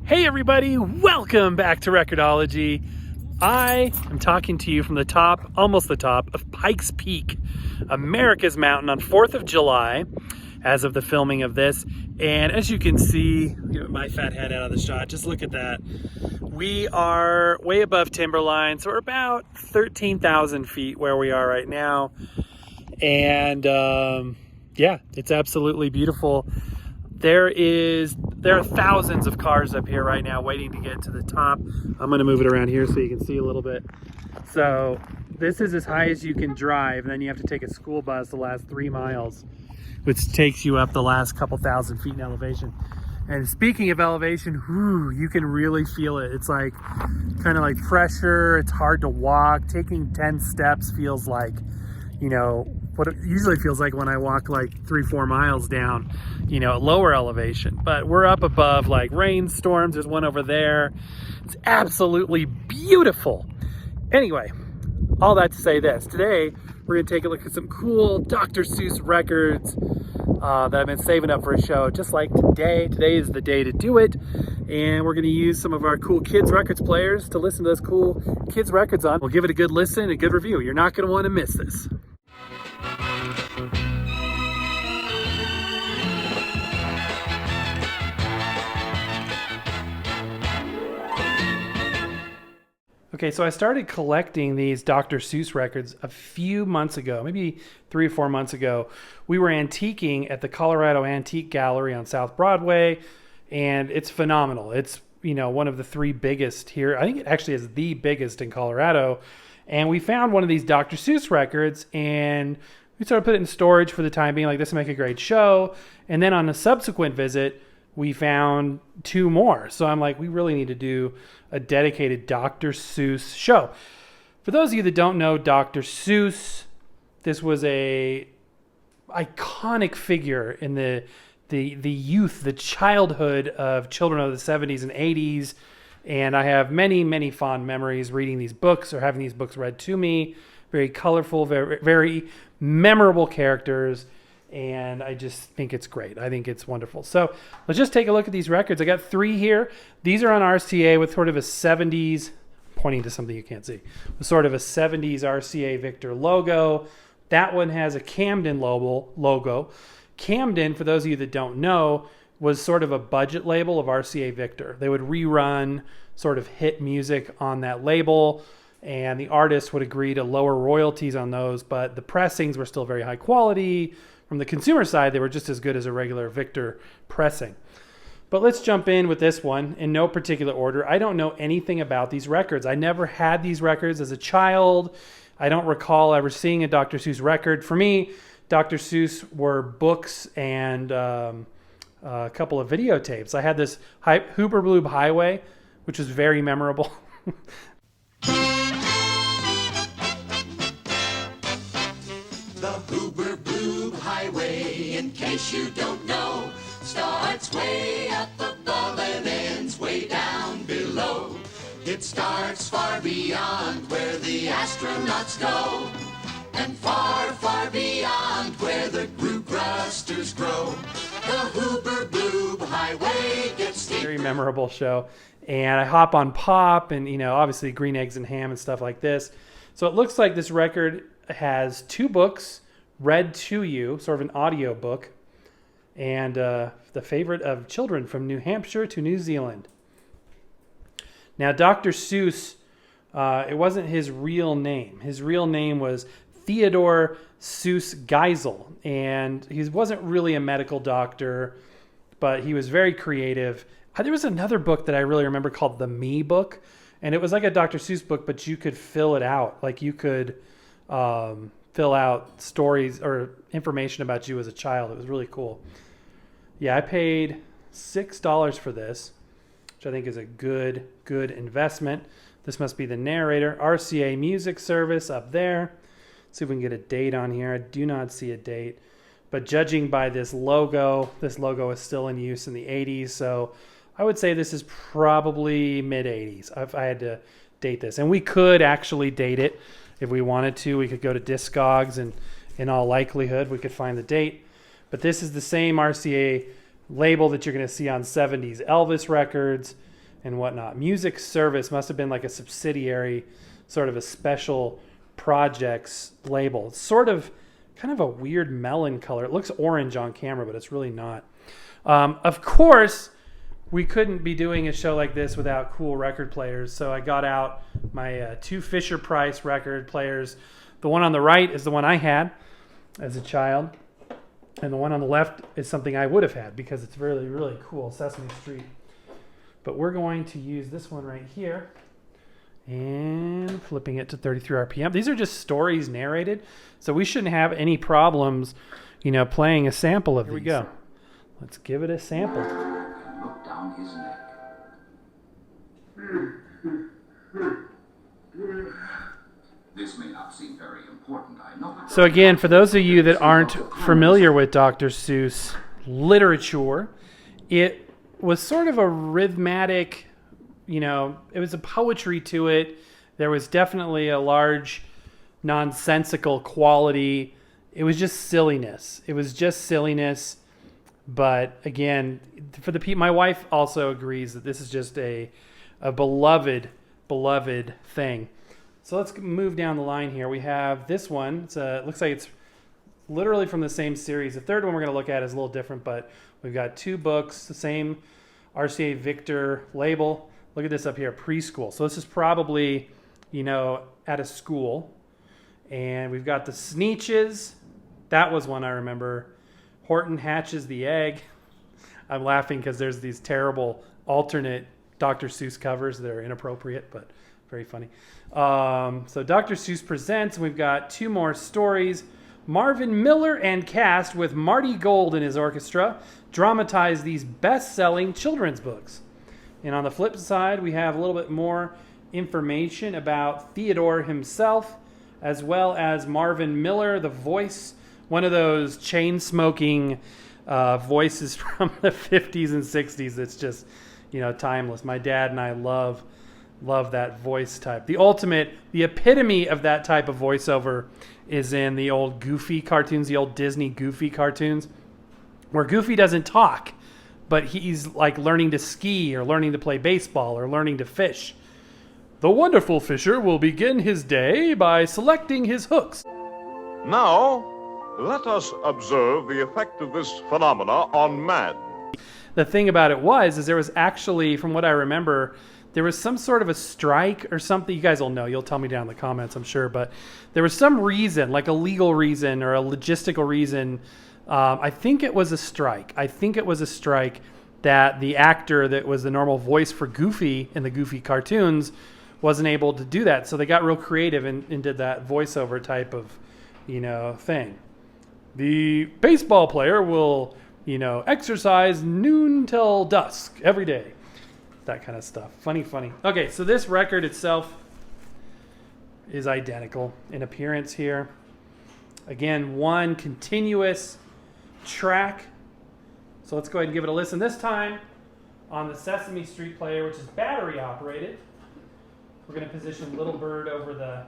Hey everybody, welcome back to Recordology. I am talking to you from the top, almost the top, of Pikes Peak, America's mountain on 4th of July, as of the filming of this. And as you can see, my fat head out of the shot, just look at that. We are way above timberline, so we're about 13,000 feet where we are right now. And yeah, it's absolutely beautiful. There are thousands of cars up here right now waiting to get to the top. I'm going to move it around here so you can see a little bit. So this is as high as you can drive, and then you have to take a school bus the last 3 miles, which takes you up the last couple thousand feet in elevation. And speaking of elevation, you can really feel it. It's like kind of like pressure. It's hard to walk. Taking 10 steps feels like, what it usually feels like when I walk like 3-4 miles down, at lower elevation. But we're up above like rainstorms. There's one over there. It's absolutely beautiful. Anyway, all that to say this. Today, we're going to take a look at some cool Dr. Seuss records that I've been saving up for a show just like today. Today is the day to do it. And we're going to use some of our cool kids records players to listen to those cool kids records on. We'll give it a good listen, a good review. You're not going to want to miss this. Okay, so I started collecting these Dr. Seuss records a few months ago, maybe 3 or 4 months ago. We were antiquing at the Colorado Antique Gallery on South Broadway, and it's phenomenal. It's, one of the 3 biggest here. I think it actually is the biggest in Colorado. And we found one of these Dr. Seuss records, and we sort of put it in storage for the time being, like this will make a great show. And then on a subsequent visit, we found 2 more. So I'm like, we really need to do a dedicated Dr. Seuss show. For those of you that don't know Dr. Seuss, this was a iconic figure in the youth, the childhood of children of the 70s and 80s. And I have many, many fond memories reading these books or having these books read to me. Very colorful, very, very memorable characters. And I just think it's great. I think it's wonderful. So let's just take a look at these records. I got 3 here. These are on RCA with sort of a 70s, pointing to something you can't see, with sort of a 70s RCA Victor logo. That one has a Camden logo. Camden, for those of you that don't know, was sort of a budget label of RCA Victor. They would rerun sort of hit music on that label, and the artists would agree to lower royalties on those, but the pressings were still very high quality. From the consumer side, they were just as good as a regular Victor pressing. But let's jump in with this one in no particular order. I don't know anything about these records. I never had these records as a child. I don't recall ever seeing a Dr. Seuss record. For me, Dr. Seuss were books and a couple of videotapes. I had this Hooper Bloob Highway, which was very memorable. In case you don't know, starts way up above and ends way down below. It starts far beyond where the astronauts go, and far, far beyond where the Groot Grusters grow. The Hooper Bloob Highway gets steeper. Very memorable show. And I hop on Pop and, obviously Green Eggs and Ham and stuff like this. So it looks like this record has 2 books read to you, sort of an audio book, and the favorite of children from New Hampshire to New Zealand. Now, Dr. Seuss, it wasn't his real name. His real name was Theodore Seuss Geisel, and he wasn't really a medical doctor, but he was very creative. There was another book that I really remember called The Me Book, and it was like a Dr. Seuss book, but you could fill it out. Like you could fill out stories or information about you as a child. It was really cool. Yeah, I paid $6 for this, which I think is a good investment. This must be the narrator. RCA Music Service up there. See if we can get a date on here. I do not see a date. But judging by this logo is still in use in the 80s. So I would say this is probably mid-80s if I had to date this. And we could actually date it. If we wanted to, we could go to Discogs and in all likelihood, we could find the date. But this is the same RCA label that you're going to see on 70s Elvis records. and whatnot. Music Service must have been like a subsidiary, sort of a special projects label. It's sort of kind of a weird melon color. It looks orange on camera, but it's really not. Of course, we couldn't be doing a show like this without cool record players. So I got out my two Fisher-Price record players. The one on the right is the one I had as a child. And the one on the left is something I would have had because it's really, really cool, Sesame Street. But we're going to use this one right here and flipping it to 33 RPM. These are just stories narrated, so we shouldn't have any problems, playing a sample of these. Here we go. Let's give it a sample. Look down his neck. This may not seem very important, I know. So again, for those of you that aren't familiar with Dr. Seuss literature, it was sort of a rhythmic, it was a poetry to it. There was definitely a large nonsensical quality. It was just silliness. But again, for the people, my wife also agrees that this is just a beloved thing. So let's move down the line here. We have this one. It looks like it's literally from the same series. The third one we're going to look at is a little different, but we've got two books, the same RCA Victor label. Look at this up here, preschool. So this is probably, at a school. And we've got the Sneetches. That was one I remember. Horton Hatches the Egg. I'm laughing because there's these terrible alternate Dr. Seuss covers that are inappropriate, but very funny. So Dr. Seuss Presents. We've got two more stories. Marvin Miller and cast with Marty Gold in his orchestra dramatize these best-selling children's books. And on the flip side, we have a little bit more information about Theodore himself, as well as Marvin Miller, the voice, one of those chain-smoking voices from the 50s and 60s that's just, timeless. My dad and I love that voice type. The epitome of that type of voiceover is in the old Goofy cartoons, the old Disney Goofy cartoons, where Goofy doesn't talk, but he's like learning to ski or learning to play baseball or learning to fish. The wonderful fisher will begin his day by selecting his hooks. Now, let us observe the effect of this phenomena on man. The thing about it is there was actually, from what I remember, there was some sort of a strike or something. You guys will know. You'll tell me down in the comments, I'm sure. But there was some reason, like a legal reason or a logistical reason. I think it was a strike. That the actor that was the normal voice for Goofy in the Goofy cartoons wasn't able to do that. So they got real creative and did that voiceover type of, thing. The baseball player will, exercise noon till dusk every day. That kind of stuff. Funny. Okay, so this record itself is identical in appearance here. Again, one continuous track. So let's go ahead and give it a listen. This time on the Sesame Street player, which is battery operated. We're going to position Little Bird over the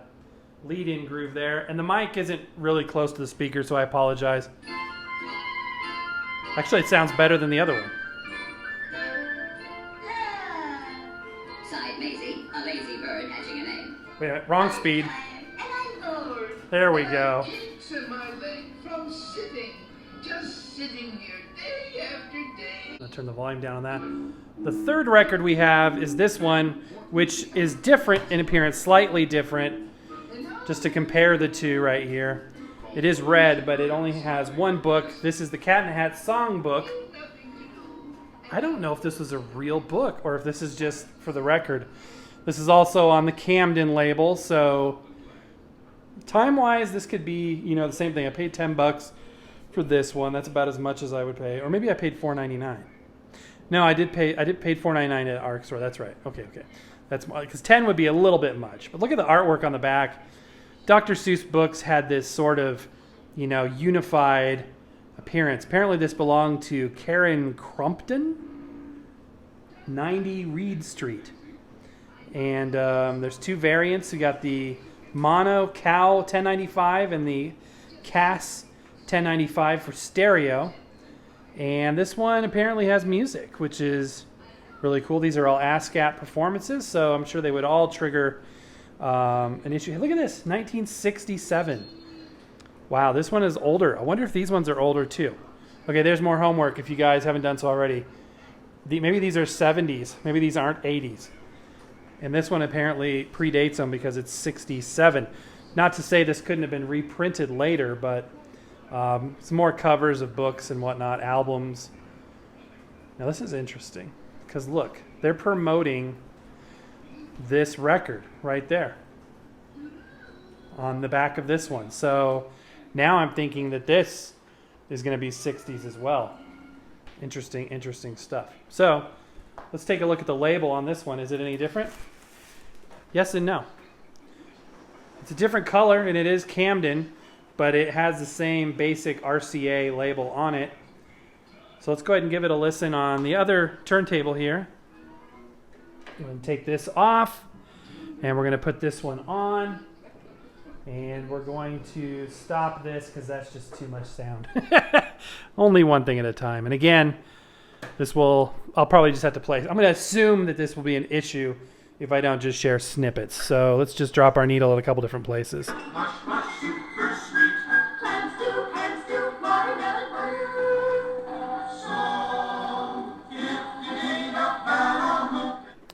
lead-in groove there. And the mic isn't really close to the speaker, so I apologize. Actually, it sounds better than the other one. Sighed Maisie, a lazy bird hatching an egg. Wait a minute, wrong speed. There we go. Aches in my leg from just sitting here day after day. I'll turn the volume down on that. The third record we have is this one, which is different in appearance, slightly different. Just to compare the two right here. It is red, but it only has one book. This is the Cat in the Hat Song Book. I don't know if this was a real book or if this is just for the record. This is also on the Camden label, so time-wise, this could be, the same thing. I paid $10 for this one. That's about as much as I would pay. Or maybe I paid $4.99. No, I did pay $4.99 at ARC store. That's right. Okay. That's because 10 would be a little bit much. But look at the artwork on the back. Dr. Seuss books had this sort of, unified appearance. Apparently this belonged to Karen Crumpton, 90 Reed Street. And there's two variants. We got the Mono Cow 1095 and the Cass 1095 for stereo. And this one apparently has music, which is Really cool. These are all ASCAP performances, so I'm sure they would all trigger an issue. Hey, look at this, 1967. Wow, this one is older. I wonder if these ones are older too. Okay, there's more homework if you guys haven't done so already. Maybe these are 70s. Maybe these aren't 80s. And this one apparently predates them because it's 67. Not to say this couldn't have been reprinted later, but some more covers of books and whatnot, albums. Now this is interesting because look, they're promoting this record right there on the back of this one. So now I'm thinking that this is going to be 60s as well. Interesting stuff. So let's take a look at the label on this one. Is it any different? Yes and no. It's a different color, and it is Camden, but it has the same basic RCA label on it. So let's go ahead and give it a listen on the other turntable here. I'm going to take this off, and we're going to put this one on. And we're going to stop this because that's just too much sound. Only one thing at a time. And again, I'll probably just have to play. I'm going to assume that this will be an issue if I don't just share snippets. So let's just drop our needle at a couple different places.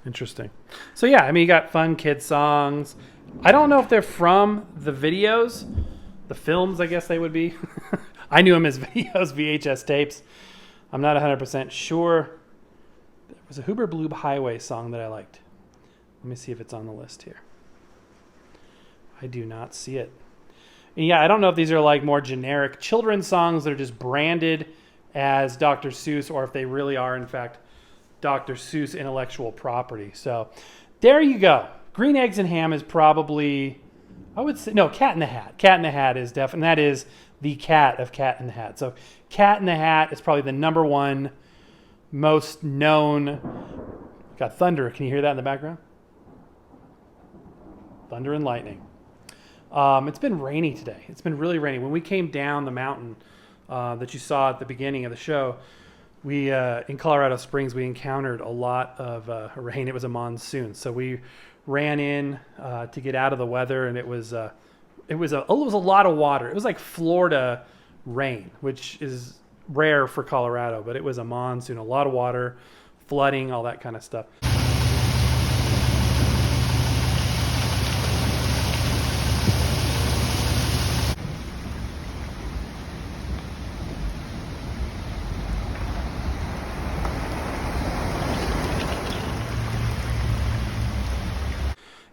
Interesting. So yeah, I mean, you got fun kid songs. I don't know if they're from the videos, the films, I guess they would be. I knew them as videos, VHS tapes. I'm not 100% sure. There was a Huber Blue Highway song that I liked. Let me see if it's on the list here. I do not see it. And yeah, I don't know if these are like more generic children's songs that are just branded as Dr. Seuss or if they really are, in fact, Dr. Seuss intellectual property. So there you go. Green Eggs and Ham is probably, I would say, no, Cat in the Hat. Cat in the Hat is definitely, that is the cat of Cat in the Hat. So Cat in the Hat is probably the number one most known. Got thunder. Can you hear that in the background? Thunder and lightning. It's been rainy today. It's been really rainy. When we came down the mountain that you saw at the beginning of the show, we in Colorado Springs, we encountered a lot of rain. It was a monsoon. So we ran in to get out of the weather, and it was a lot of water. It was like Florida rain, which is rare for Colorado, but it was a monsoon, a lot of water, flooding, all that kind of stuff.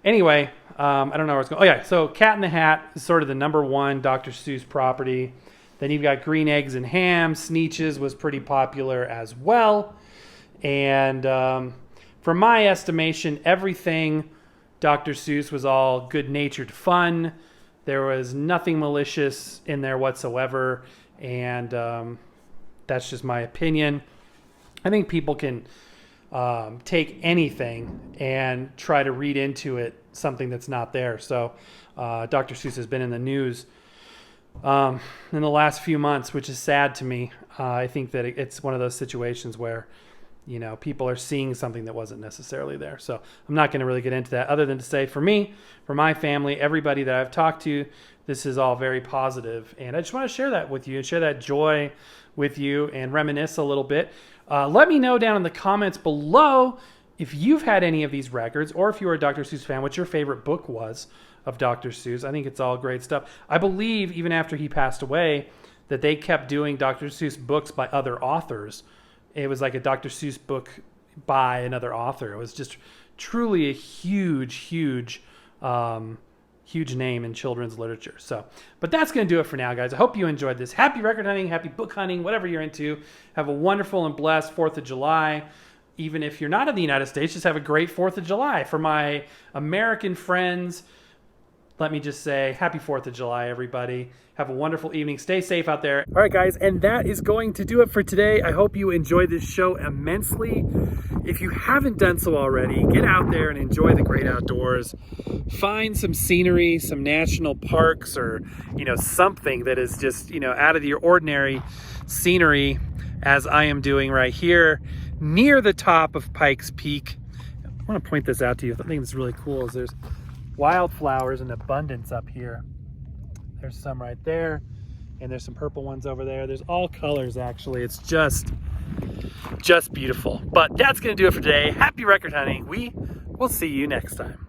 Anyway, I don't know where it's going. Oh, yeah. So Cat in the Hat is sort of the number one Dr. Seuss property. Then you've got Green Eggs and Ham. Sneetches was pretty popular as well. And from my estimation, everything Dr. Seuss was all good-natured fun. There was nothing malicious in there whatsoever. And that's just my opinion. I think people can take anything and try to read into it something that's not there. So Dr. Seuss has been in the news in the last few months, which is sad to me. I think that it's one of those situations where, you know, people are seeing something that wasn't necessarily there. So I'm not going to really get into that other than to say for me, for my family, everybody that I've talked to, this is all very positive. And I just want to share that with you and share that joy with you and reminisce a little bit. Let me know down in the comments below if you've had any of these records or if you're a Dr. Seuss fan, what your favorite book was of Dr. Seuss. I think it's all great stuff. I believe even after he passed away that they kept doing Dr. Seuss books by other authors. It was like a Dr. Seuss book by another author. It was just truly a huge name in children's literature. So, but that's going to do it for now, guys. I hope you enjoyed this. Happy record hunting, happy book hunting, whatever you're into. Have a wonderful and blessed 4th of July. Even if you're not in the United States, just have a great 4th of July. For my American friends, let me just say happy 4th of July, everybody. Have a wonderful evening. Stay safe out there. All right, guys, and that is going to do it for today. I hope you enjoyed this show immensely. If you haven't done so already, get out there and enjoy the great outdoors. Find some scenery, some national parks, or, something that is just, out of the ordinary scenery, as I am doing right here near the top of Pikes Peak. I want to point this out to you. I think it's really cool is there's wildflowers in abundance up here. There's some right there, and there's some purple ones over there. There's all colors, actually. It's just beautiful. But that's going to do it for today. Happy record hunting. We will see you next time.